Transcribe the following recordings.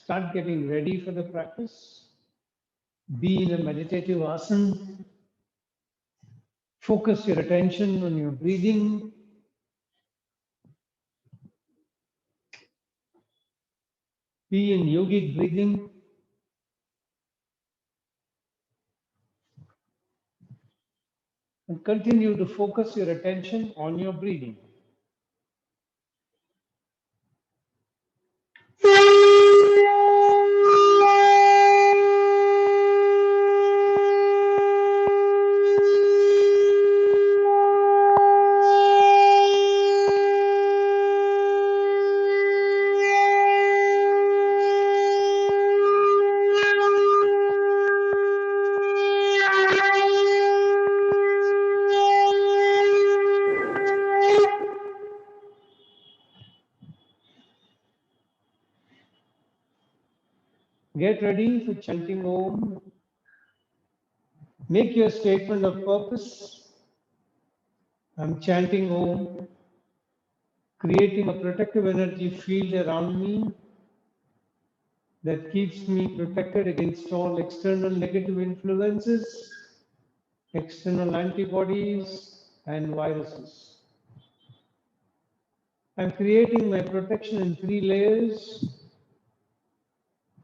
Start getting ready for the practice. Be in a meditative asana. Focus your attention on your breathing. Be in yogic breathing. And continue to focus your attention on your breathing. Get ready for chanting Om. Make your statement of purpose. I'm chanting Om, creating a protective energy field around me that keeps me protected against all external negative influences, external antibodies, and viruses. I'm creating my protection in 3 layers.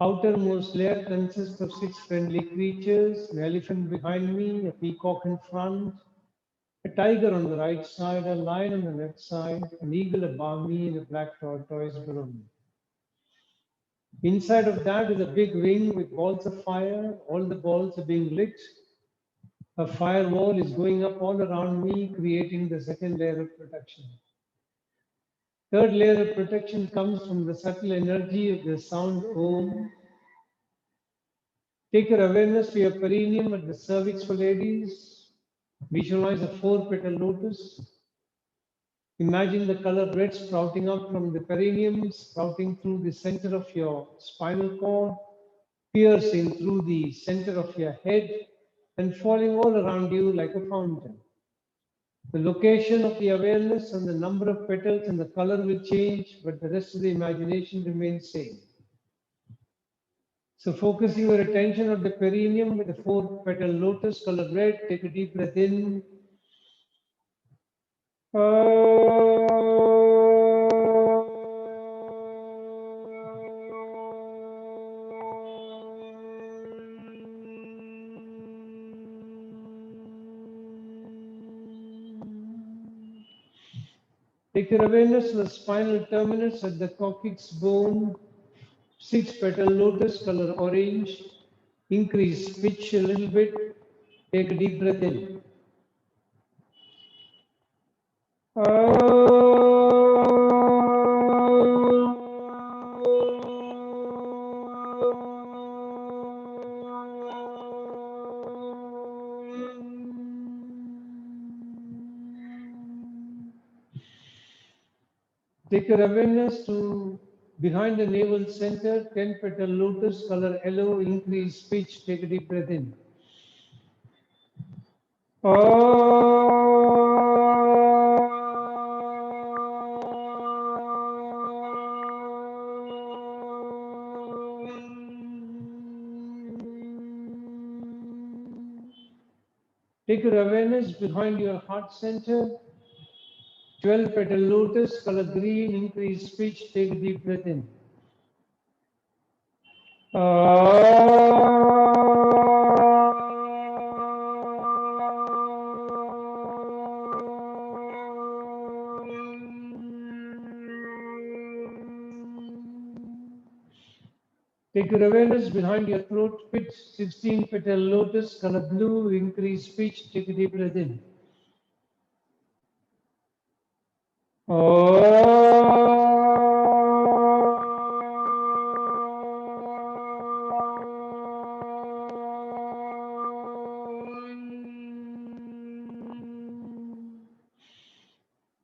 Outermost layer consists of 6 friendly creatures, an elephant behind me, a peacock in front, a tiger on the right side, a lion on the left side, an eagle above me, and a black tortoise below me. Inside of that is a big ring with balls of fire. All the balls are being lit. A firewall is going up all around me, creating the second layer of protection. Third layer of protection comes from the subtle energy of the sound Om. Take your awareness to your perineum at the cervix for ladies. Visualize a 4-petal lotus. Imagine the color red sprouting up from the perineum, sprouting through the center of your spinal cord, piercing through the center of your head, and falling all around you like a fountain. The location of the awareness and the number of petals and the color will change, but the rest of the imagination remains same. So focusing your attention on the perineum with the 4-petal lotus colored red, take a deep breath in. Take your awareness to the spinal terminus at the coccyx bone, 6-petal lotus color orange. Increase pitch a little bit. Take a deep breath in. Take your awareness to behind the navel center, 10-petal lotus color yellow, increase pitch. Take a deep breath in. Take your awareness behind your heart center, 12-petal lotus, color green, increase pitch, take a deep breath in. Take your awareness behind your throat pit, 16-petal lotus, color blue, increase pitch, take a deep breath in.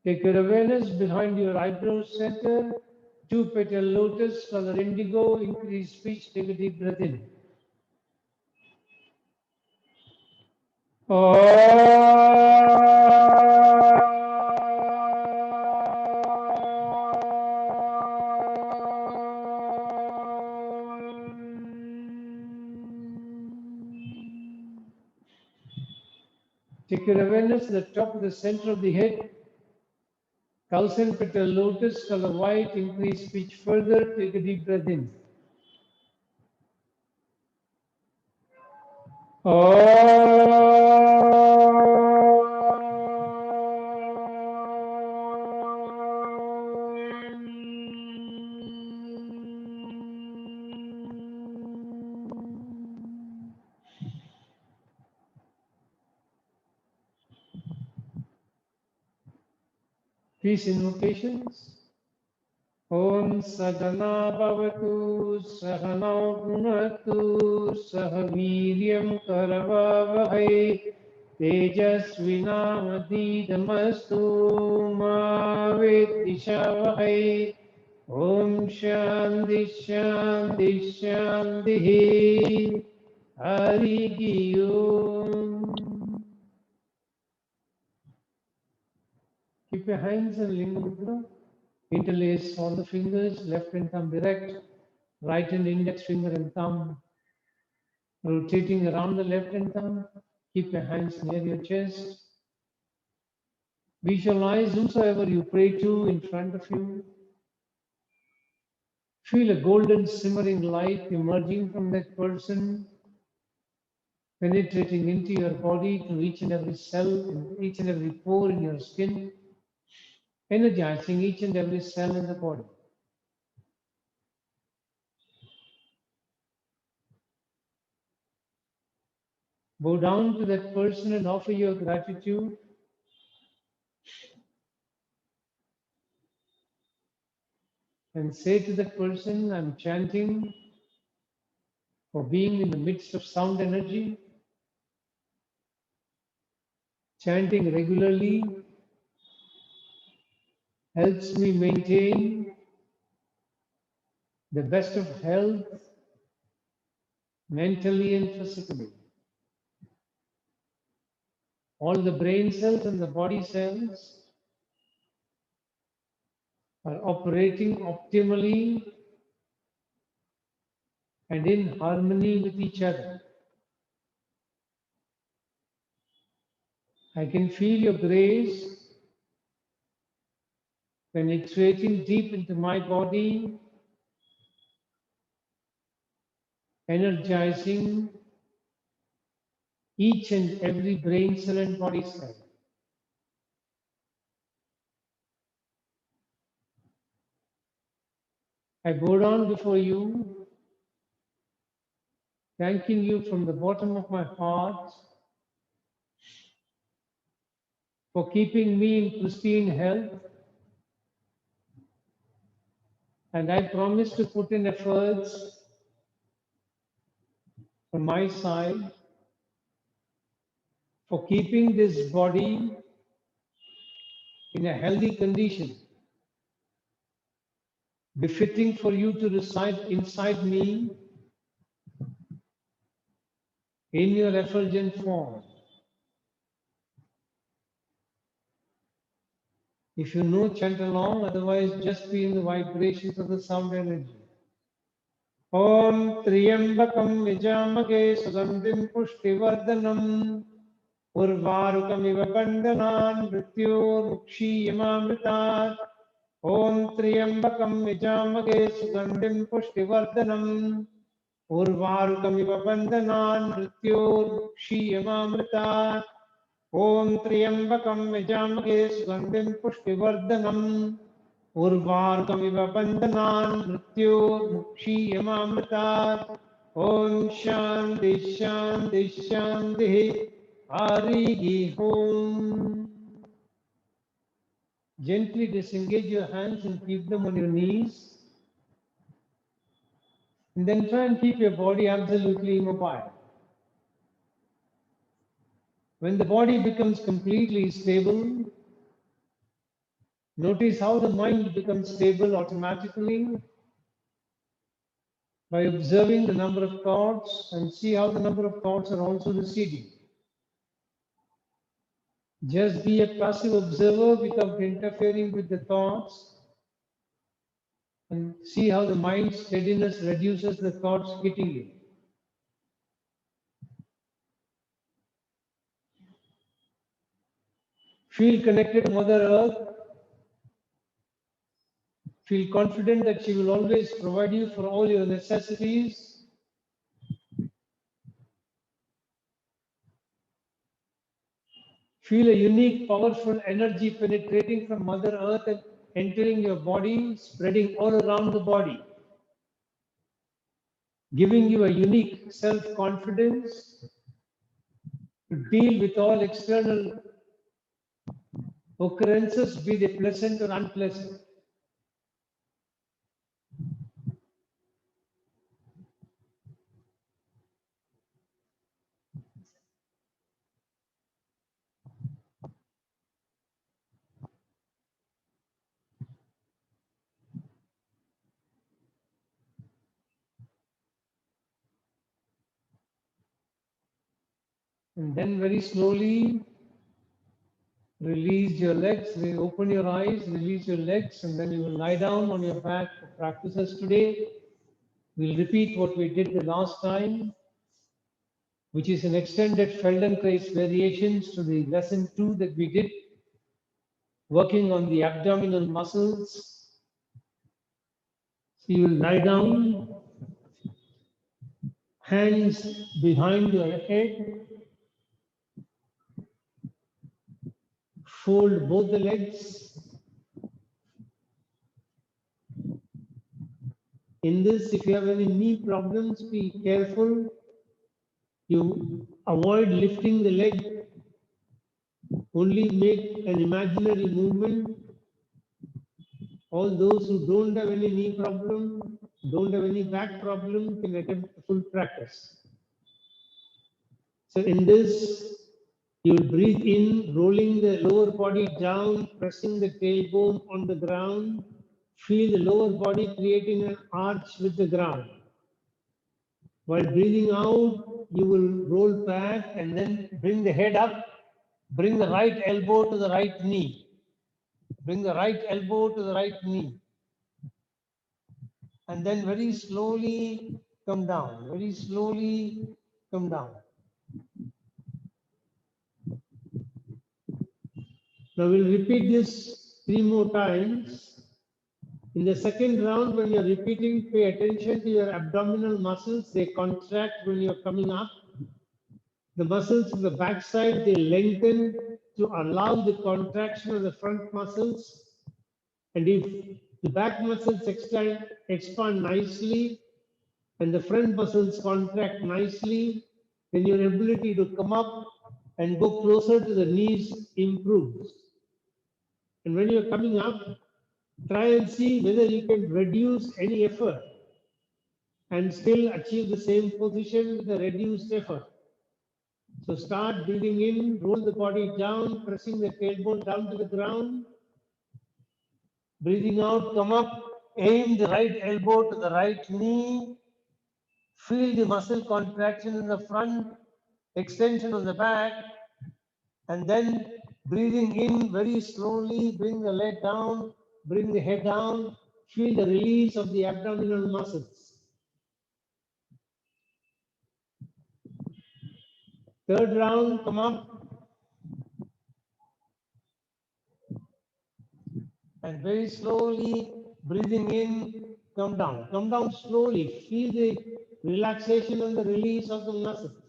Take your awareness behind your eyebrow center, 2-petal lotus, color indigo, increase pitch, take a deep breath in. Take your awareness to the top of the center of the head. Thousand petal lotus, color white, increase pitch further. Take a deep breath in. Peace invocations. Om Sadhana Bhavatu Sahana Gunatu Sahaviryam Karavavahai Tejasvinavadidamastu Ma Vedishavahai Om Shanti Shanti Shanti Hari Om. Keep your hands in Linga Mudra. Interlace all the fingers, left and thumb direct, right and index finger and thumb rotating around the left hand thumb. Keep your hands near your chest. Visualize whomsoever you pray to in front of you. Feel a golden simmering light emerging from that person, penetrating into your body to each and every cell, in each and every pore in your skin, energizing each and every cell in the body. Bow down to that person and offer your gratitude. And say to that person, I'm chanting for being in the midst of sound energy. Chanting regularly helps me maintain the best of health, mentally and physically. All the brain cells and the body cells are operating optimally and in harmony with each other. I can feel your grace penetrating deep into my body, energizing each and every brain cell and body cell. I bow down before you, thanking you from the bottom of my heart for keeping me in pristine health. And I promise to put in efforts from my side for keeping this body in a healthy condition, befitting for you to reside inside me in your effulgent form. If you know, chant along, otherwise just be in the vibrations of the sound energy. Om Triyambakam Vijamage Sugandhim Pushtivardhanam Urvarukamiva Bandhanan Mrityurukshiyamamritat Om Triyambakam Vijamage Sugandhim Pushtivardhanam Urvarukamiva Bandhanan Mrityurukshiyamamritat Om Triyambakam Vijamage Sugandhim Pushtivardhanam Urvarukamiva Bandhanan Mrityurukshiyamamritat Om Shanti Shanti Shanti Hari Om. Gently disengage your hands and keep them on your knees. And then try and keep your body absolutely immobile. When the body becomes completely stable, notice how the mind becomes stable automatically by observing the number of thoughts and see how the number of thoughts are also receding. Just be a passive observer without interfering with the thoughts and see how the mind's steadiness reduces the thoughts hitting you. Feel connected to Mother Earth. Feel confident that she will always provide you for all your necessities. Feel a unique, powerful energy penetrating from Mother Earth and entering your body, spreading all around the body, giving you a unique self-confidence to deal with all external occurrences, be they pleasant or unpleasant. And then very slowly release your legs, open your eyes, release your legs, and then you will lie down on your back for practices today. We'll repeat what we did the last time, which is an extended Feldenkrais variations to the lesson 2 that we did, working on the abdominal muscles. So you will lie down, hands behind your head, fold both the legs. In this, if you have any knee problems, be careful. You avoid lifting the leg, only make an imaginary movement. All those who don't have any knee problem, don't have any back problem, can attempt full practice. So in this, you breathe in, rolling the lower body down, pressing the tailbone on the ground. Feel the lower body creating an arch with the ground. While breathing out, you will roll back and then bring the head up. Bring the right elbow to the right knee. Bring the right elbow to the right knee. And then very slowly come down. Very slowly come down. Now we'll repeat this 3 more times. In the second round, when you're repeating, pay attention to your abdominal muscles. They contract when you're coming up. The muscles in the back side, they lengthen to allow the contraction of the front muscles. And if the back muscles expand nicely and the front muscles contract nicely, then your ability to come up and go closer to the knees improves. And when you're coming up, try and see whether you can reduce any effort and still achieve the same position with a reduced effort. So start breathing in, roll the body down, pressing the tailbone down to the ground. Breathing out, come up, aim the right elbow to the right knee. Feel the muscle contraction in the front, extension of the back, and then breathing in very slowly, bring the leg down, bring the head down, feel the release of the abdominal muscles. Third round, come up. And very slowly, breathing in, come down. Come down slowly. Feel the relaxation and the release of the muscles.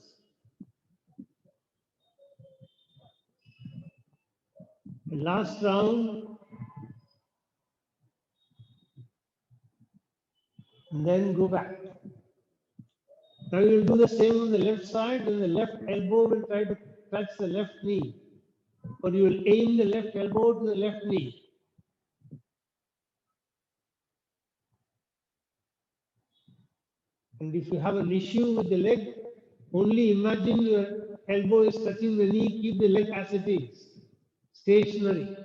And last round. And then go back. Now you will do the same on the left side, and the left elbow will try to touch the left knee. Or you will aim the left elbow to the left knee. And if you have an issue with the leg, only imagine your elbow is touching the knee, keep the leg as it is, stationary.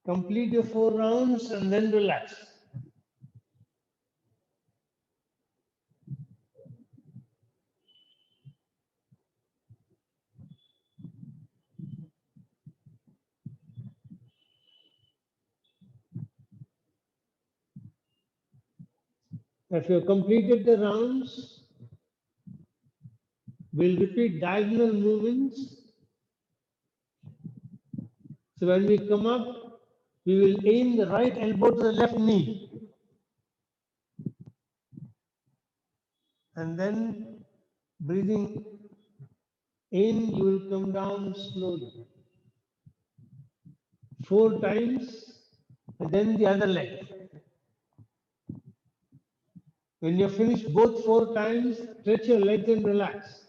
Complete your 4 rounds and then relax. If you have completed the rounds, we'll repeat diagonal movements. So when we come up, we will aim the right elbow to the left knee. And then breathing in, you will come down slowly. 4 times, and then the other leg. When you finish both 4 times, stretch your legs and relax.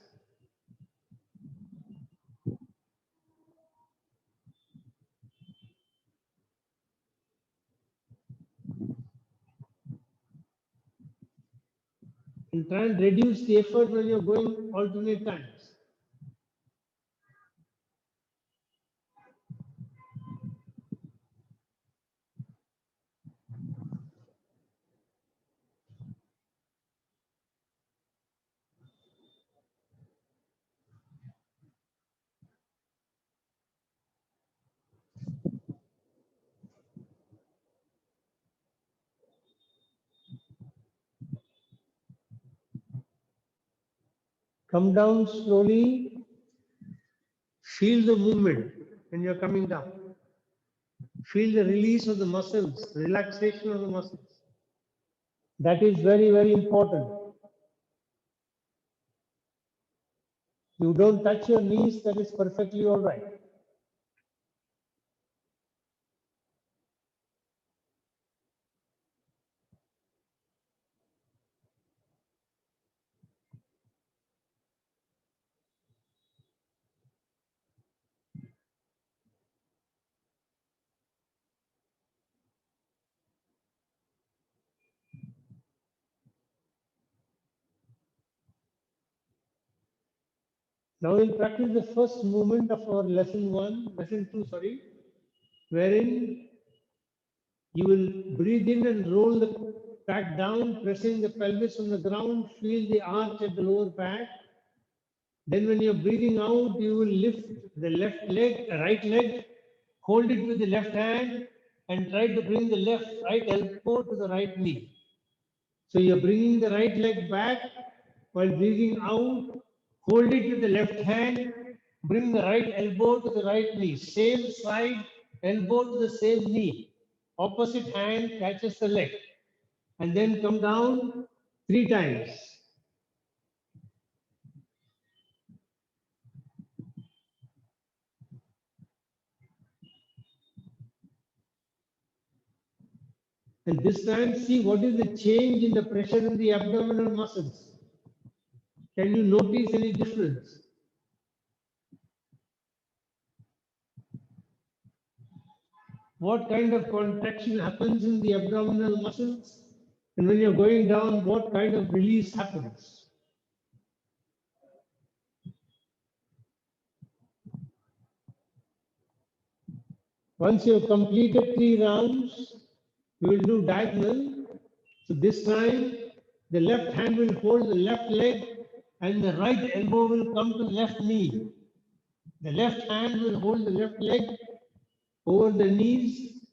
And try and reduce the effort when you're going alternate times. Come down slowly. Feel the movement when you're coming down. Feel the release of the muscles, relaxation of the muscles. That is very, very important. You don't touch your knees, that is perfectly all right. Now we'll practice the first movement of our lesson 2, sorry, wherein you will breathe in and roll the back down, pressing the pelvis on the ground, feel the arch at the lower back. Then when you're breathing out, you will lift the left leg, right leg, hold it with the left hand, and try to bring the right elbow to the right knee. So you're bringing the right leg back while breathing out, hold it with the left hand, bring the right elbow to the right knee. Same side, elbow to the same knee. Opposite hand catches the leg. And then come down 3 times. And this time, see what is the change in the pressure in the abdominal muscles. Can you notice any difference? What kind of contraction happens in the abdominal muscles? And when you're going down, what kind of release happens? Once you've completed 3 rounds, we will do diagonal. So this time, the left hand will hold the left leg and the right elbow will come to the left knee. The left hand will hold the left leg over the knees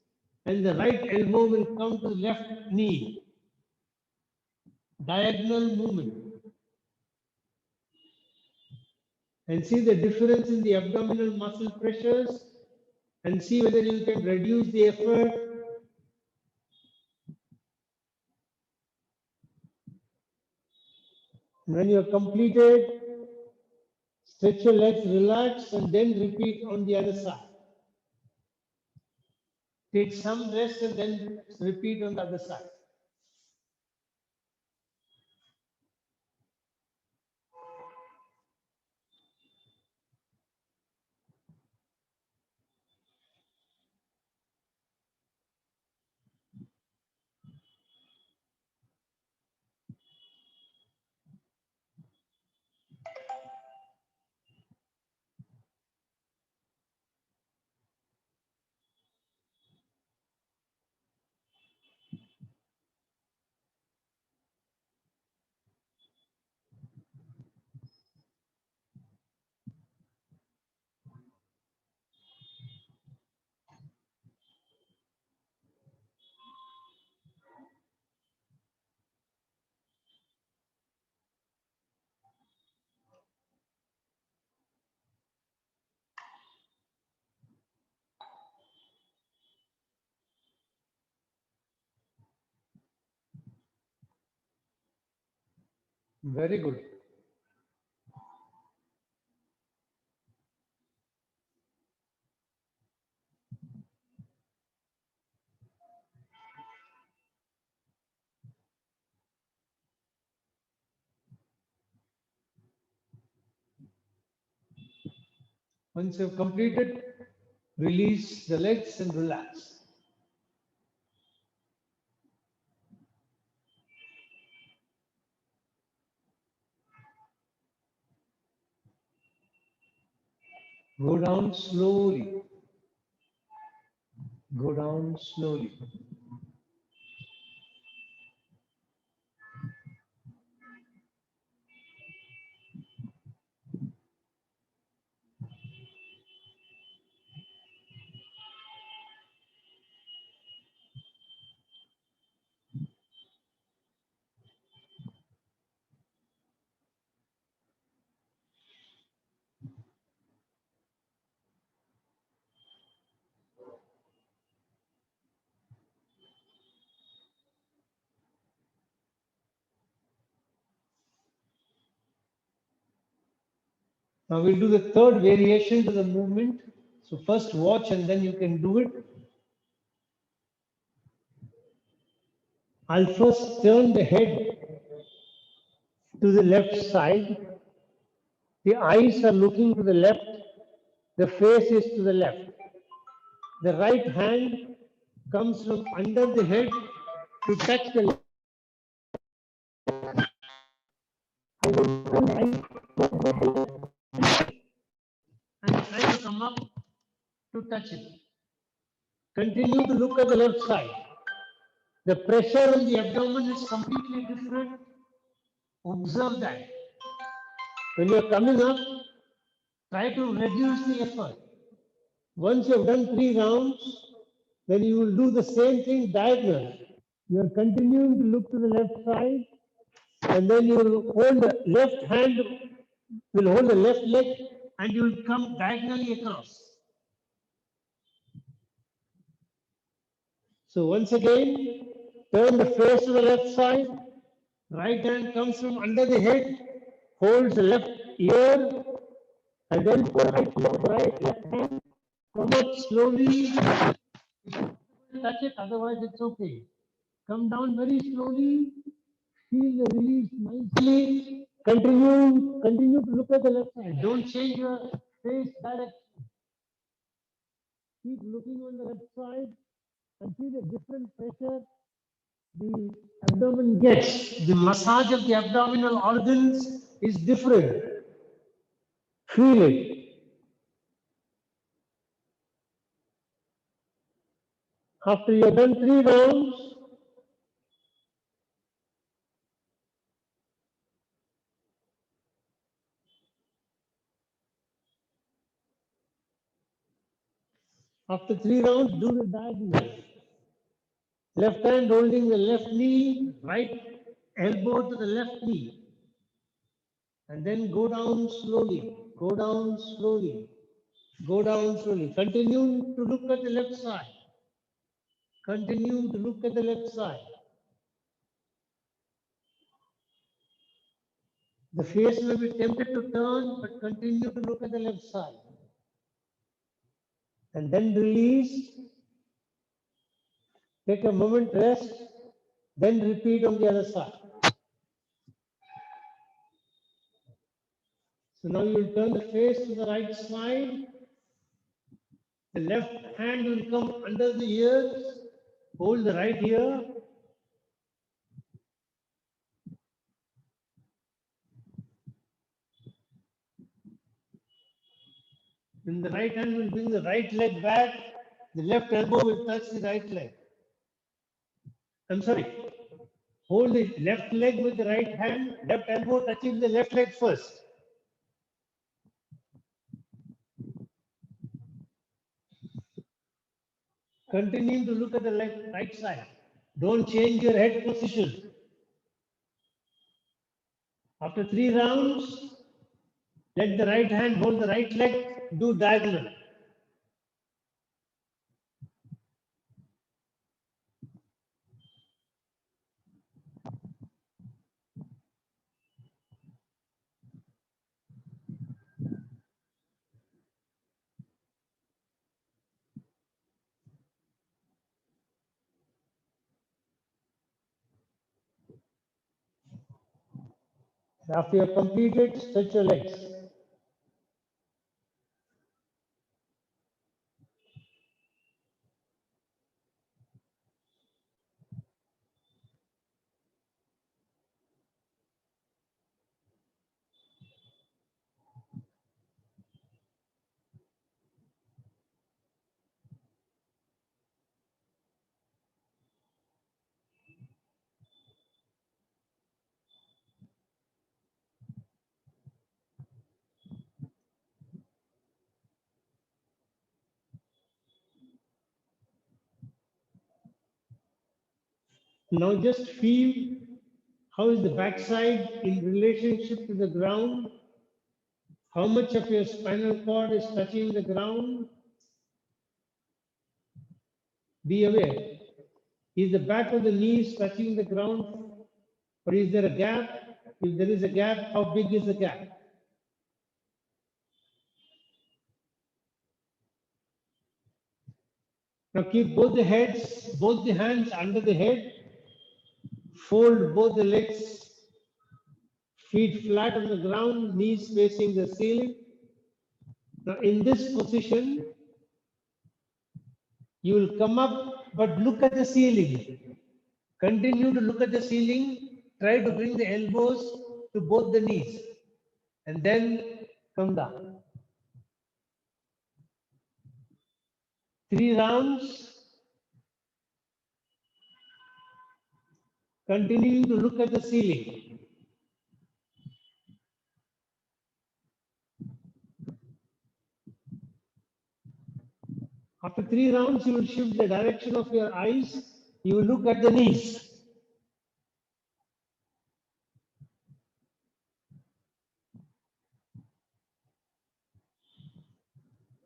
and the right elbow will come to the left knee. Diagonal movement. And see the difference in the abdominal muscle pressures and see whether you can reduce the effort. When you have completed, stretch your legs, relax, and then repeat on the other side. Take some rest and then repeat on the other side. Very good. Once you've completed, release the legs and relax. Go down slowly. Go down slowly. Now we'll do the third variation to the movement. So first watch and then you can do it. I'll first turn the head to the left side. The eyes are looking to the left. The face is to the left. The right hand comes from under the head to touch the left. And try to come up to touch it. Continue to look at the left side. The pressure on the abdomen is completely different. Observe that. When you are coming up, try to reduce the effort. Once you have done 3 rounds, then you will do the same thing diagonal. You are continuing to look to the left side, and then you will hold the left hand, will hold the left leg, and you will come diagonally across. So once again, turn the face to the left side. Right hand comes from under the head, holds the left ear, and then right left hand, come up slowly. Touch it, otherwise it's okay. Come down very slowly. Feel the release nicely. Continue to look at the left side. Don't change your face direction. Keep looking on the left side and see the different pressure the abdomen gets. The massage of the abdominal organs is different. Feel it. After you have done 3 rounds, after 3 rounds, do the diagonal. Left hand holding the left knee, right elbow to the left knee. And then go down slowly, go down slowly, go down slowly. Continue to look at the left side. Continue to look at the left side. The face may be tempted to turn, but continue to look at the left side. And then release. Take a moment rest, then repeat on the other side. So now you will turn the face to the right side. The left hand will come under the ears. Hold the right ear. Then the right hand will bring the right leg back. The left elbow will touch the right leg. I'm sorry. Hold the left leg with the right hand, left elbow touching the left leg first. Continue to look at the right side. Don't change your head position. After 3 rounds, let the right hand hold the right leg, do diagonal. After you have completed, stretch your legs. Now just feel how is the backside in relationship to the ground. How much of your spinal cord is touching the ground? Be aware. Is the back of the knees touching the ground? Or is there a gap? If there is a gap, how big is the gap? Now keep both the heads, both the hands under the head. Fold both the legs, feet flat on the ground, knees facing the ceiling. Now in this position, you will come up, but look at the ceiling. Continue to look at the ceiling. Try to bring the elbows to both the knees. And then come down. 3 rounds. Continuing to look at the ceiling. After 3 rounds, you will shift the direction of your eyes. You will look at the knees.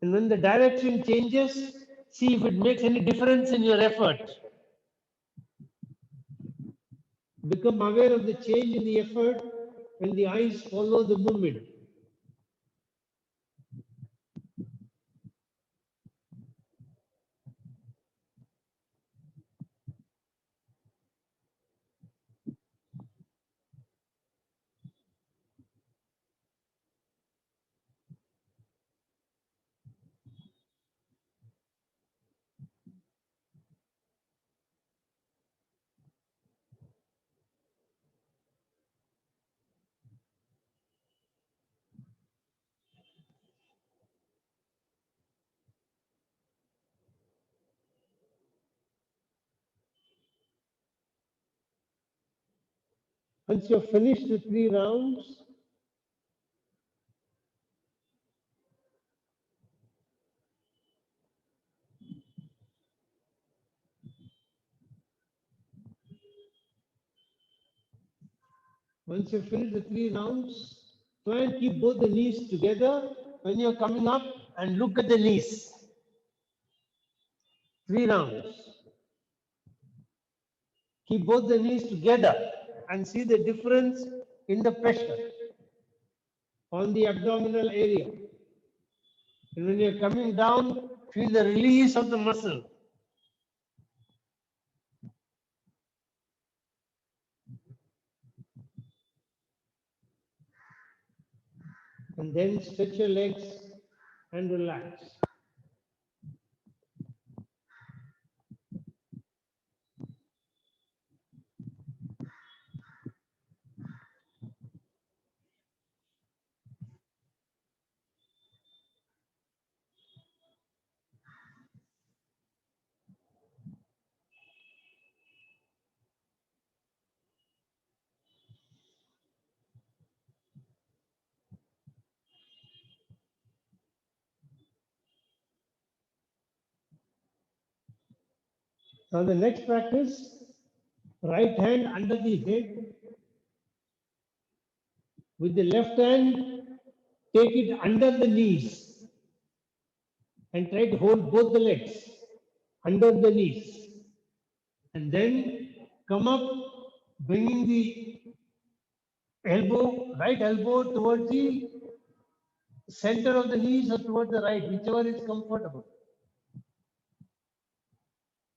And when the direction changes, see if it makes any difference in your effort. Become aware of the change in the effort when the eyes follow the movement. Once you've finished the 3 rounds, try and keep both the knees together when you're coming up and look at the knees. 3 rounds. Keep both the knees together and see the difference in the pressure on the abdominal area. And when you're coming down, feel the release of the muscle. And then stretch your legs and relax. Now the next practice, right hand under the head. With the left hand, take it under the knees and try to hold both the legs under the knees. And then come up, bringing the elbow, right elbow towards the center of the knees or towards the right, whichever is comfortable.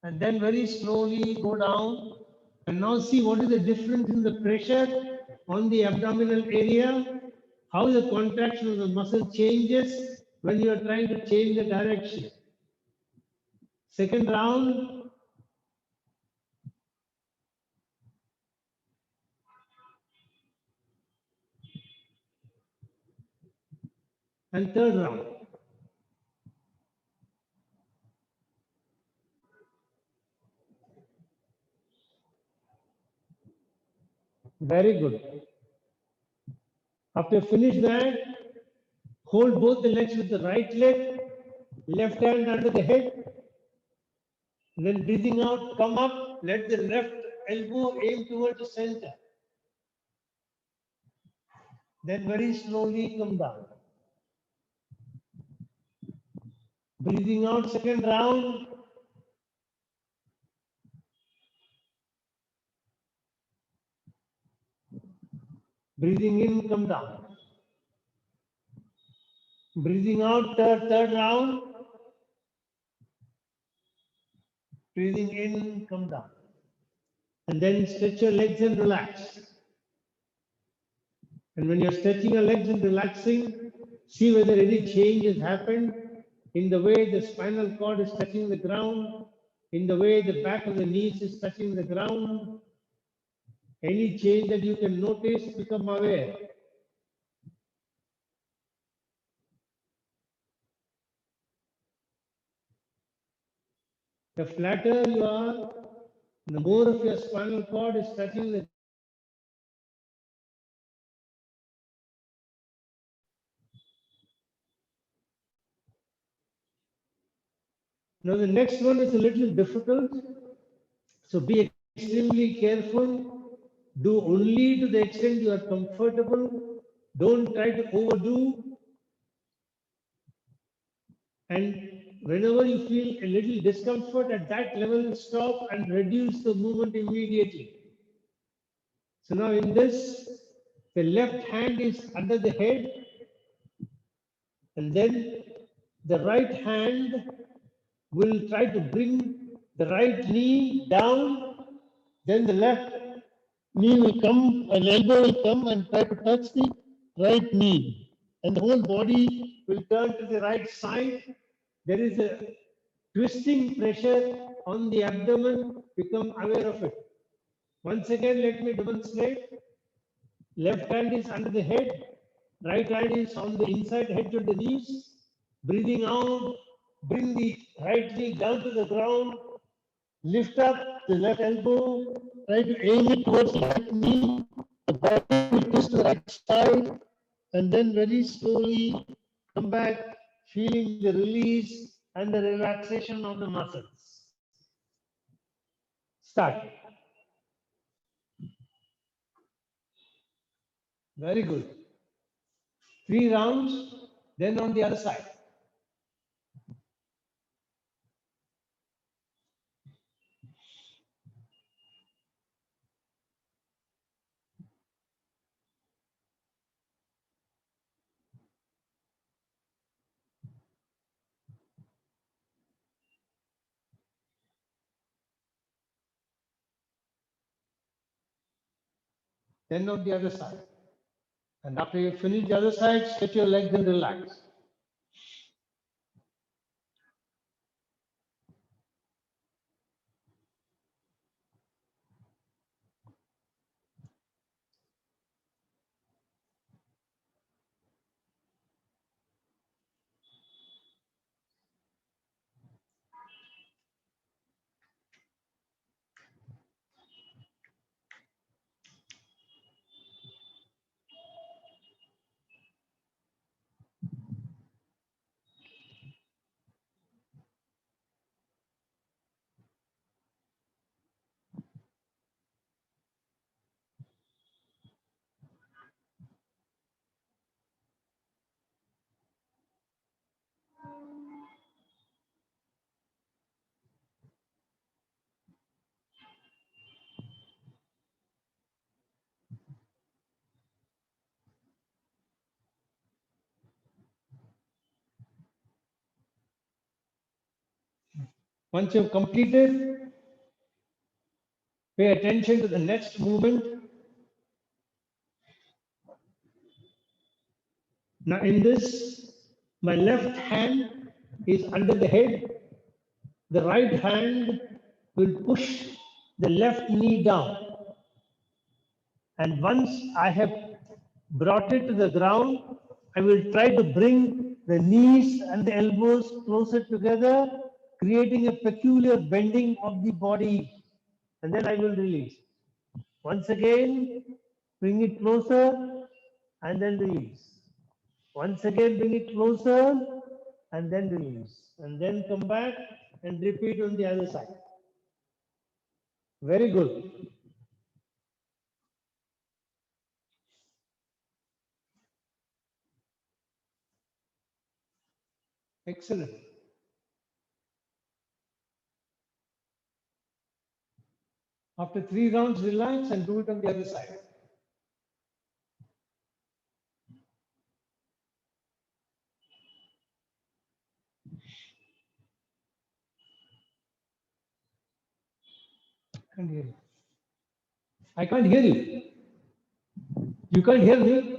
And then very slowly go down and now see what is the difference in the pressure on the abdominal area, how the contraction of the muscle changes when you are trying to change the direction. Second round, and third round. Very good. After you finish that, hold both the legs with the right leg, left hand under the head, then breathing out, come up, let the left elbow aim towards the center. Then very slowly come down. Breathing out, second round. Breathing in, come down. Breathing out, third round. Breathing in, come down. And then stretch your legs and relax. And when you're stretching your legs and relaxing, see whether any change has happened in the way the spinal cord is touching the ground, in the way the back of the knees is touching the ground. Any change that you can notice, become aware. The flatter you are, the more of your spinal cord is touching the Now the next one is a little difficult, so be extremely careful. Do only to the extent you are comfortable. Don't try to overdo. And whenever you feel a little discomfort at that level, stop and reduce the movement immediately. So now in this, the left hand is under the head, and then the right hand will try to bring the right knee down, then the left knee will come, an elbow will come and try to touch the right knee, and the whole body will turn to the right side. There is a twisting pressure on the abdomen, become aware of it. Once again, let me demonstrate. Left hand is under the head, right hand is on the inside edge of the knees. Breathing out, bring the right knee down to the ground, lift up the left elbow, try to aim it towards the right knee, the body will twist to the right side, and then very slowly come back, feeling the release and the relaxation of the muscles. Start. Very good. 3 rounds, then on the other side. Then on the other side. And after you finish the other side, stretch your legs and relax. Once you've completed, pay attention to the next movement. Now in this, my left hand is under the head. The right hand will push the left knee down. And once I have brought it to the ground, I will try to bring the knees and the elbows closer together, creating a peculiar bending of the body. And then I will release. Once again, bring it closer and then release. Once again, bring it closer and then release. And then come back and repeat on the other side. Very good. Excellent. After 3 rounds, relax and do it on the other side. I can't hear you. I can't hear you. You can't hear me?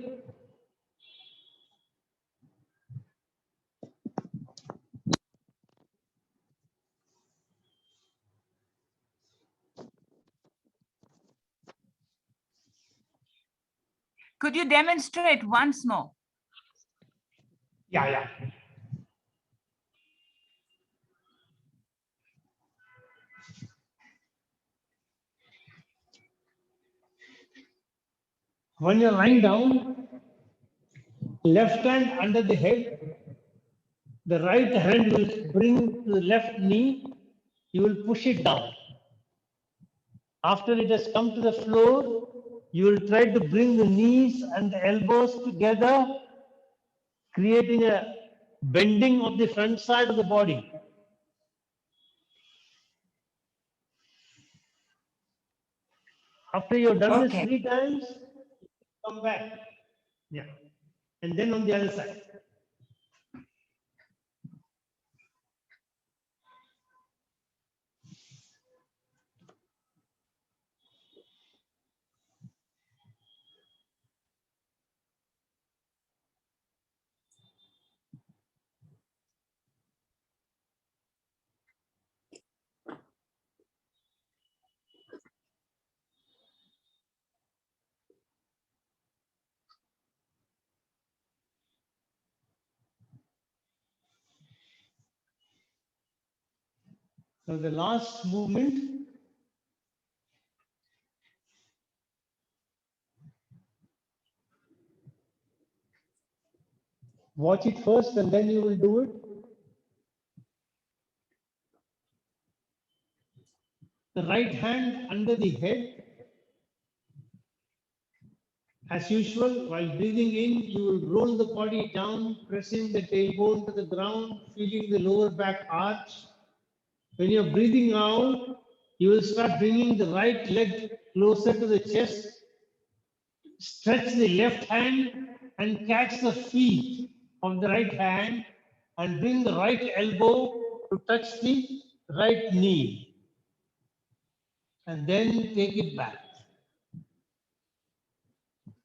Could you demonstrate once more? Yeah. When you're lying down, left hand under the head, the right hand will bring to the left knee, you will push it down. After it has come to the floor, you will try to bring the knees and the elbows together, creating a bending of the front side of the body. After you've done this Okay. 3 times, come back. Yeah. And then on the other side. So the last movement, watch it first and then you will do it. The right hand under the head. As usual, while breathing in, you will roll the body down, pressing the tailbone to the ground, feeling the lower back arch. When you're breathing out, you will start bringing the right leg closer to the chest. Stretch the left hand and catch the feet of the right hand and bring the right elbow to touch the right knee. And then take it back.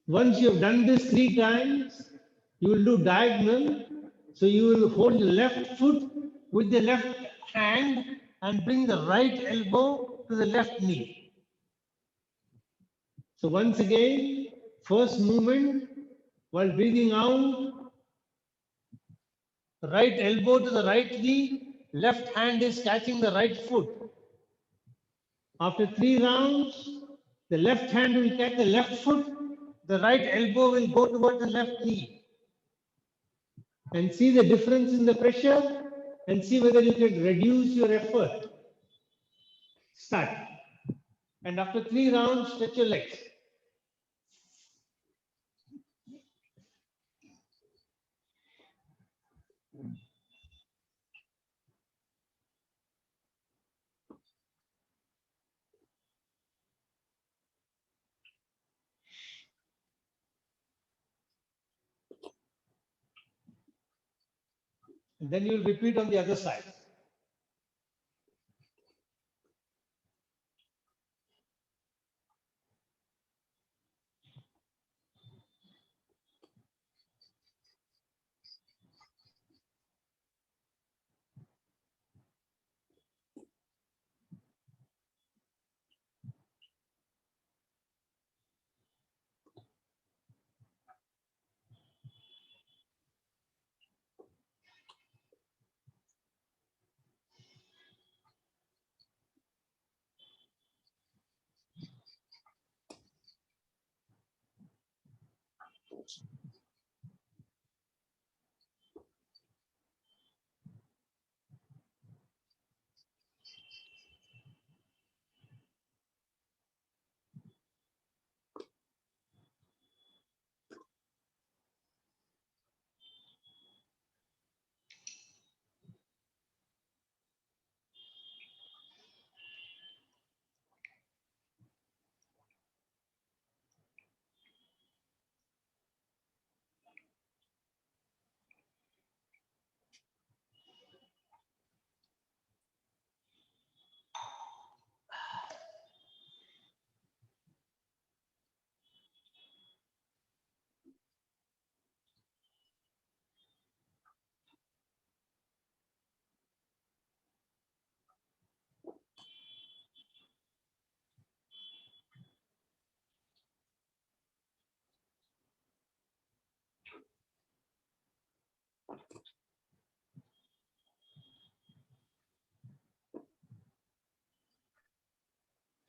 Once you have done this 3 times, you will do diagonal. So you will hold the left foot with the left hand and bring the right elbow to the left knee. So once again, first movement, while breathing out, right elbow to the right knee, left hand is catching the right foot. After 3 rounds, the left hand will catch the left foot, the right elbow will go towards the left knee. And see the difference in the pressure and see whether you can reduce your effort. Start. And after 3 rounds, stretch your legs. And then you will repeat on the other side.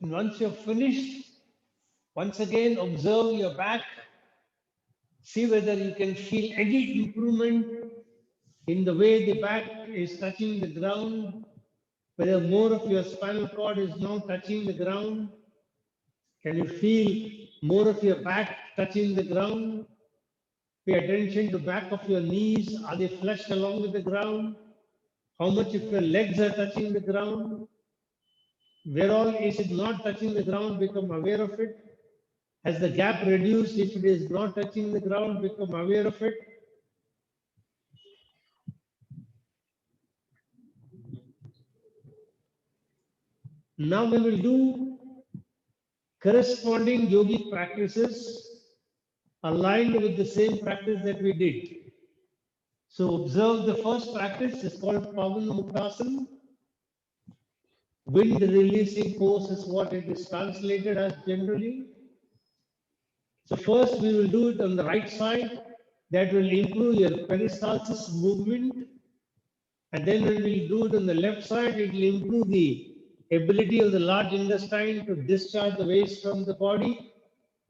And once you're finished, once again observe your back. See whether you can feel any improvement in the way the back is touching the ground, whether more of your spinal cord is now touching the ground. Can you feel more of your back touching the ground? Pay attention to back of your knees. Are they flushed along with the ground? How much of your legs are touching the ground? Where all is it not touching the ground? Become aware of it. Has the gap reduced? If it is not touching the ground, become aware of it. Now we will do corresponding yogic practices aligned with the same practice that we did. So observe the first practice is called Pavan Muktasana. Wind releasing pose is what it is translated as generally. So first we will do it on the right side. That will improve your peristalsis movement. And then when we do it on the left side, it will improve the ability of the large intestine to discharge the waste from the body,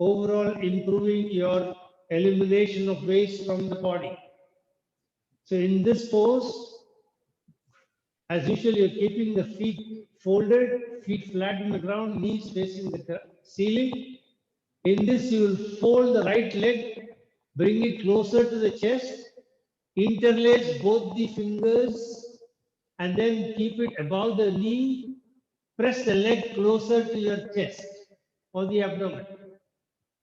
overall improving your elimination of waste from the body. So in this pose, as usual, you're keeping the feet folded, feet flat on the ground, knees facing the ceiling. In this, you will fold the right leg, bring it closer to the chest, interlace both the fingers, and then keep it above the knee. Press the leg closer to your chest or the abdomen.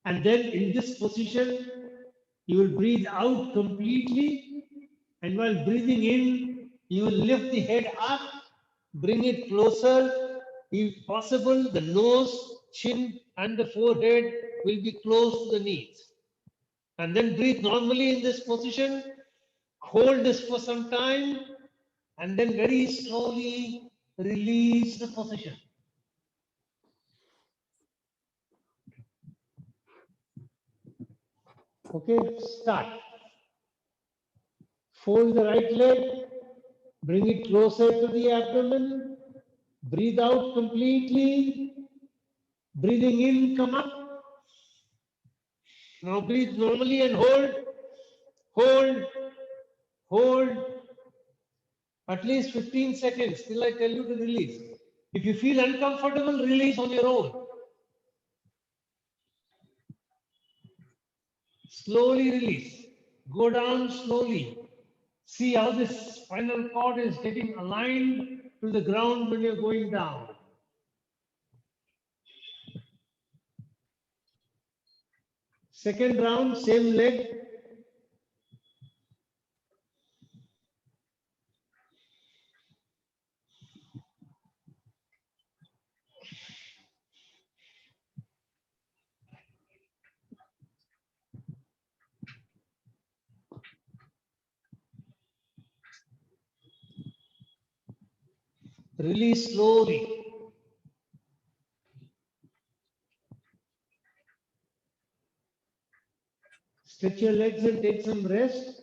And then in this position, you will breathe out completely. And while breathing in, you will lift the head up, bring it closer. If possible, the nose, chin, and the forehead will be close to the knees. And then breathe normally in this position. Hold this for some time, and then very slowly release the position. Okay, start. Fold the right leg, bring it closer to the abdomen, breathe out completely, breathing in, come up. Now breathe normally and hold, hold, at least 15 seconds till I tell you to release. If you feel uncomfortable, release on your own. Slowly release. Go down slowly. See how this spinal cord is getting aligned to the ground when you're going down. Second round, same leg. Release slowly. Stretch your legs and take some rest.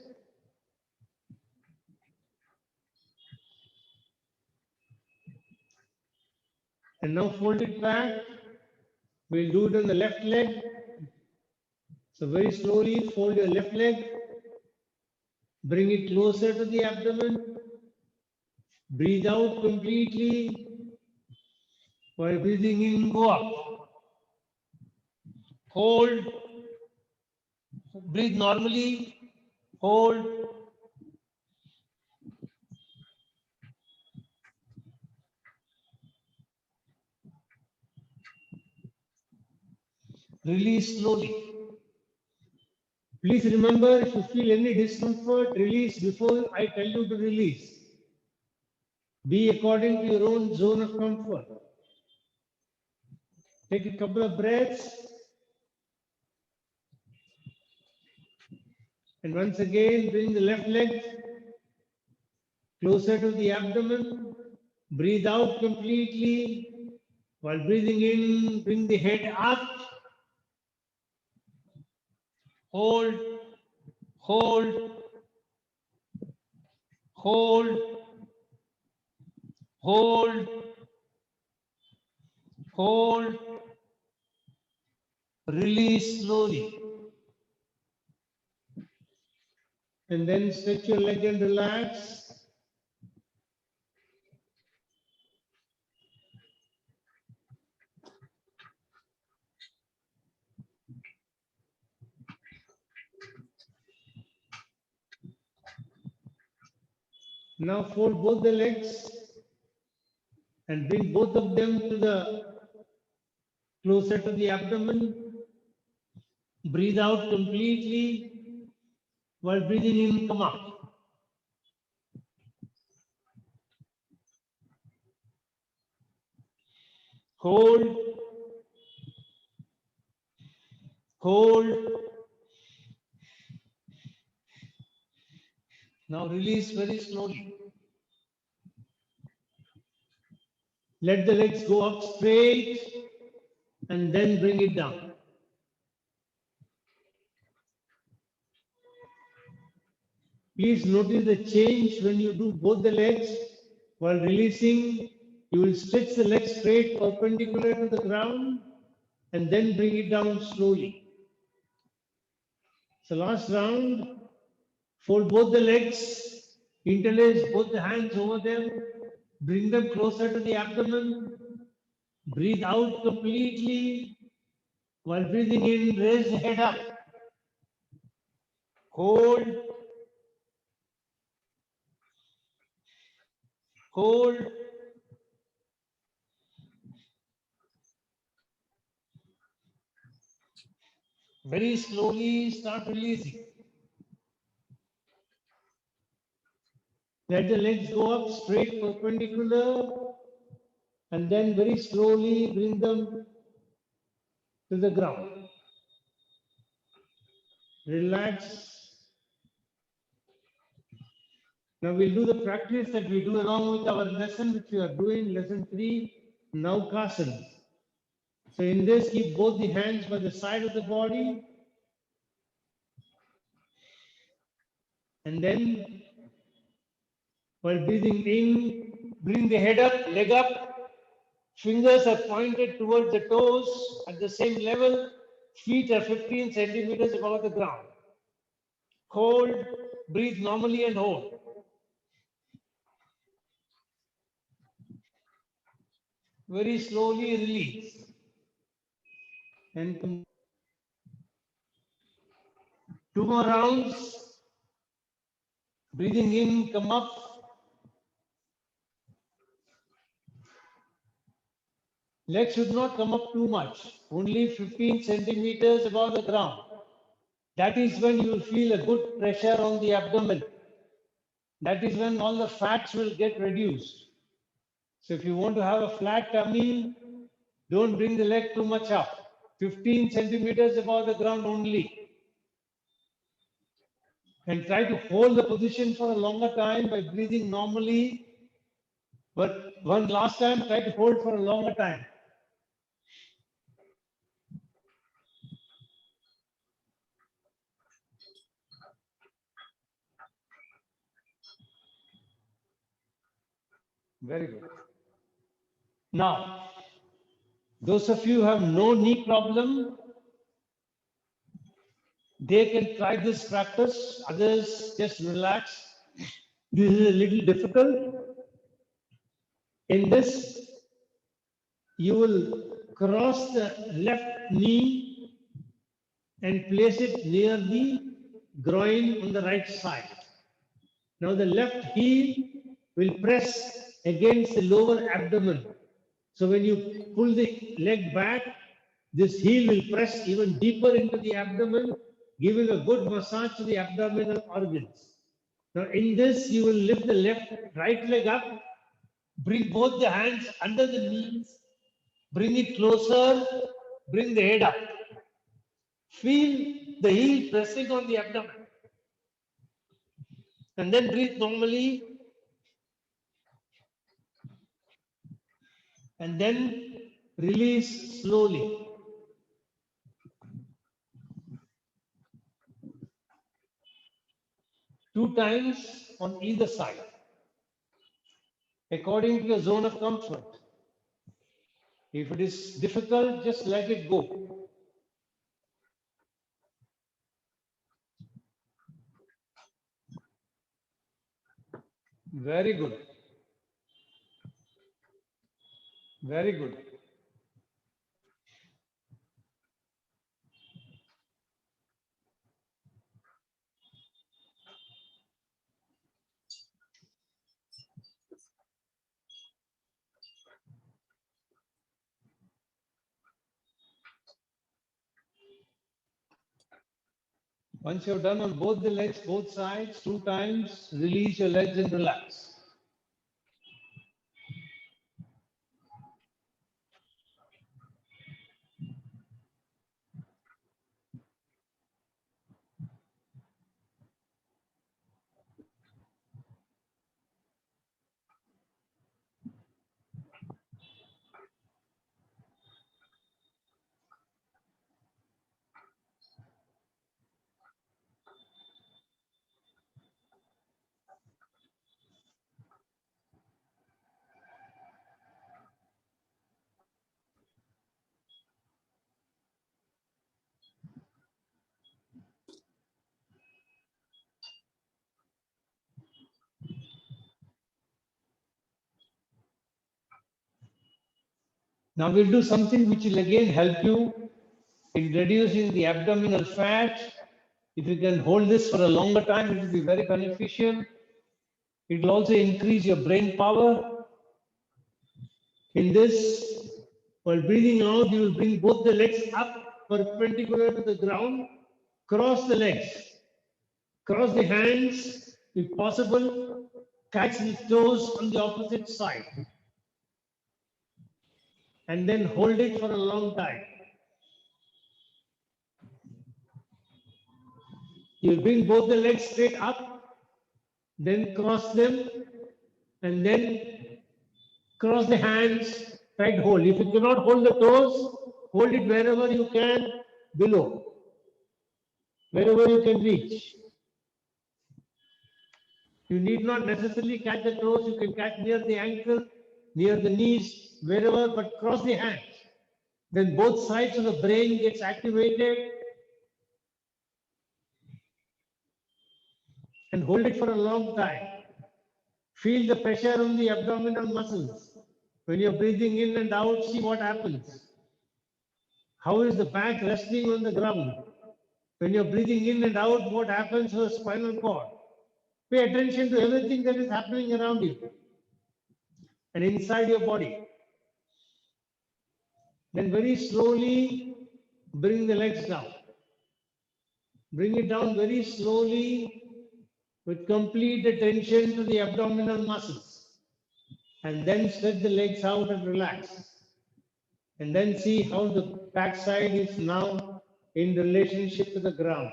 And now fold it back. We'll do it on the left leg. So very slowly fold your left leg, bring it closer to the abdomen, breathe out completely. While breathing in, go up. Hold, breathe normally, hold. Release slowly. Please remember, if you feel any discomfort, release before I tell you to release. Be according to your own zone of comfort. Take a couple of breaths. And once again, bring the left leg closer to the abdomen. Breathe out completely. While breathing in, bring the head up. Hold, hold, hold, hold, hold. Release slowly. And then stretch your leg and relax. Now fold both the legs and bring both of them to the closer to the abdomen. Breathe out completely. While breathing in, come up. Hold, hold. Now release very slowly. Let the legs go up straight and then bring it down. Please notice the change when you do both the legs. While releasing, you will stretch the legs straight perpendicular to the ground and then bring it down slowly. So last round, fold both the legs, interlace both the hands over them, bring them closer to the abdomen, breathe out completely. While breathing in, raise the head up. Hold, hold. Very slowly start releasing. Let the legs go up straight perpendicular and then very slowly bring them to the ground. Relax. Now we'll do the practice that we do along with our lesson, which we are doing, lesson 3, Naukasana. So in this, keep both the hands by the side of the body. And then, while breathing in, bring the head up, leg up. Fingers are pointed towards the toes at the same level. Feet are 15 centimeters above the ground. Hold, breathe normally and hold. Very slowly release. And 2 more rounds. Breathing in, come up. Legs should not come up too much, only 15 centimeters above the ground. That is when you will feel a good pressure on the abdomen. That is when all the fats will get reduced. So if you want to have a flat tummy, don't bring the leg too much up. 15 centimeters above the ground only. And try to hold the position for a longer time by breathing normally. But one last time, try to hold for a longer time. Very good. Now, those of you who have no knee problem, They can try this practice, others just relax. This is a little difficult. In this, you will cross the left knee and place it near the groin on the right side. Now the left heel will press against the lower abdomen. So when you pull the leg back, this heel will press even deeper into the abdomen, giving a good massage to the abdominal organs. Now in this, you will lift the right leg up, bring both the hands under the knees, bring it closer, bring the head up. Feel the heel pressing on the abdomen. And then breathe normally. And then release slowly. Two times on either side, according to your zone of comfort. If it is difficult, just let it go. Very good. Very good. Once you're done on both the legs, both sides, two times, release your legs and relax. Now we'll do something which will again help you in reducing the abdominal fat. If you can hold this for a longer time, it will be very beneficial. It will also increase your brain power. In this, while breathing out, you will bring both the legs up perpendicular to the ground, cross the legs, cross the hands, if possible, catch the toes on the opposite side, and then hold it for a long time. You bring both the legs straight up, then cross them, and then cross the hands, tight hold. If you cannot hold the toes, hold it wherever you can below, wherever you can reach. You need not necessarily catch the toes, you can catch near the ankle, near the knees, wherever, but cross the hands. Then both sides of the brain gets activated, and hold it for a long time. Feel the pressure on the abdominal muscles. When you're breathing in and out, see what happens. How is the back resting on the ground? When you're breathing in and out, what happens to the spinal cord? Pay attention to everything that is happening around you and inside your body. Then very slowly bring the legs down. Bring it down very slowly with complete attention to the abdominal muscles. And then stretch the legs out and relax. And then see how the backside is now in relationship to the ground.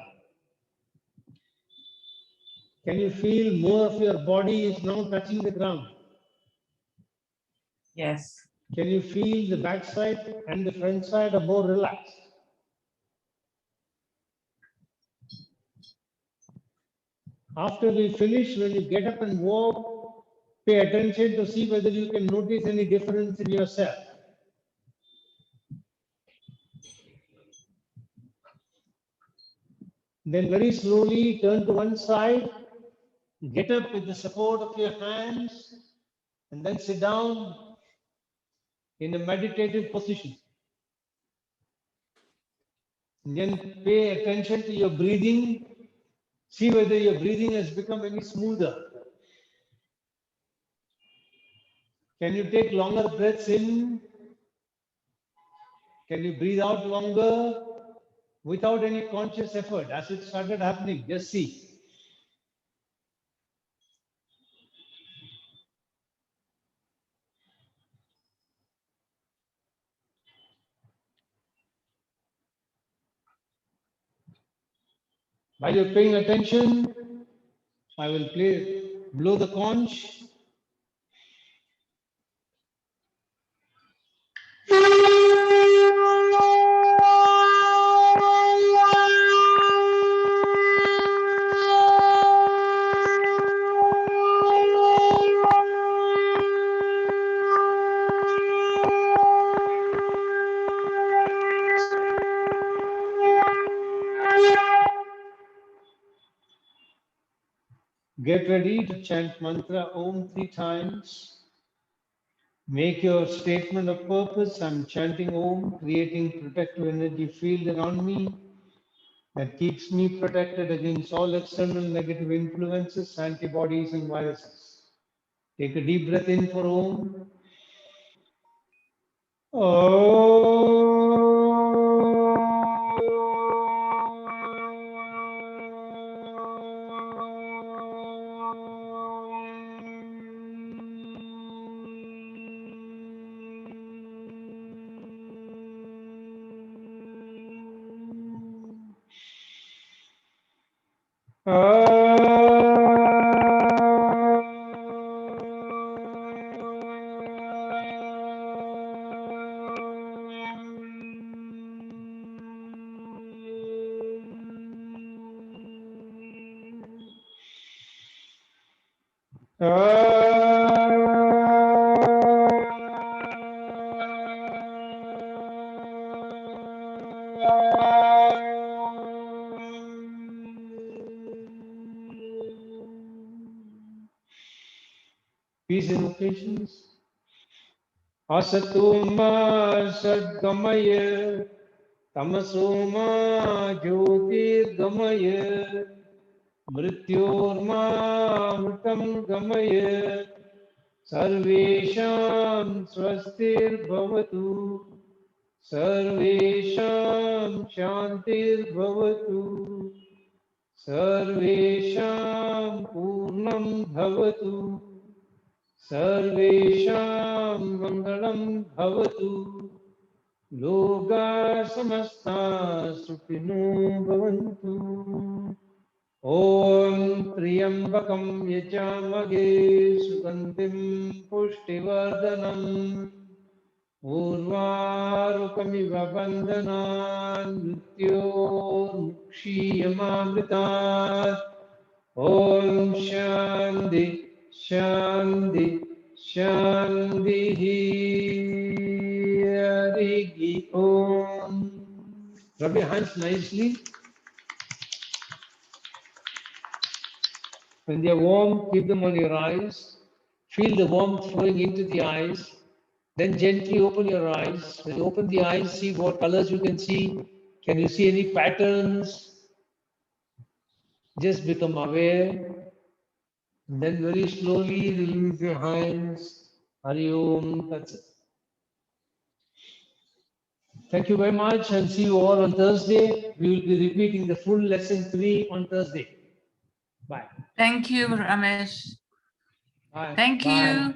Can you feel more of your body is now touching the ground? Yes. Can you feel the backside and the front side are more relaxed? After we finish, when you get up and walk, pay attention to see whether you can notice any difference in yourself. Then very slowly turn to one side, get up with the support of your hands, and then sit down in a meditative position. And then pay attention to your breathing. See whether your breathing has become any smoother. Can you take longer breaths in? Can you breathe out longer without any conscious effort? As it started happening, just see. While you're paying attention, I will blow the conch. Get ready to chant mantra Om 3 times. Make your statement of purpose. I'm chanting Om, creating protective energy field around me that keeps me protected against all external negative influences, antibodies, and viruses. Take a deep breath in for Om. Peace invocations. Asatoma Sadgamaya Tamasoma Jyotirgamaya Mrityorma Mritam Gamaya Sarvesham Swastir Bhavatu Sarvesham Shantir Bhavatu Sarvesham Purnam Bhavatu Sarvesham Mangalam Bhavatu Loka Samasta Sukhino Bhavantu Om Triyambakam Yajamage Sugandhim Pushtivardhanam Urvarukamiva Bandhanan Mrityor Mukshiyamamritat Om Shanti Shanti Shanti Hari Om. Rub your hands nicely. When they are warm, keep them on your eyes. Feel the warmth flowing into the eyes. Then gently open your eyes. When you open the eyes, see what colors you can see. Can you see any patterns? Just become aware. And then very slowly release your hands. Hari Om. That's it. Thank you very much and see you all on Thursday. We will be repeating the full lesson 3 on Thursday. Bye. Thank you, Ramesh. Bye. Thank Bye. you.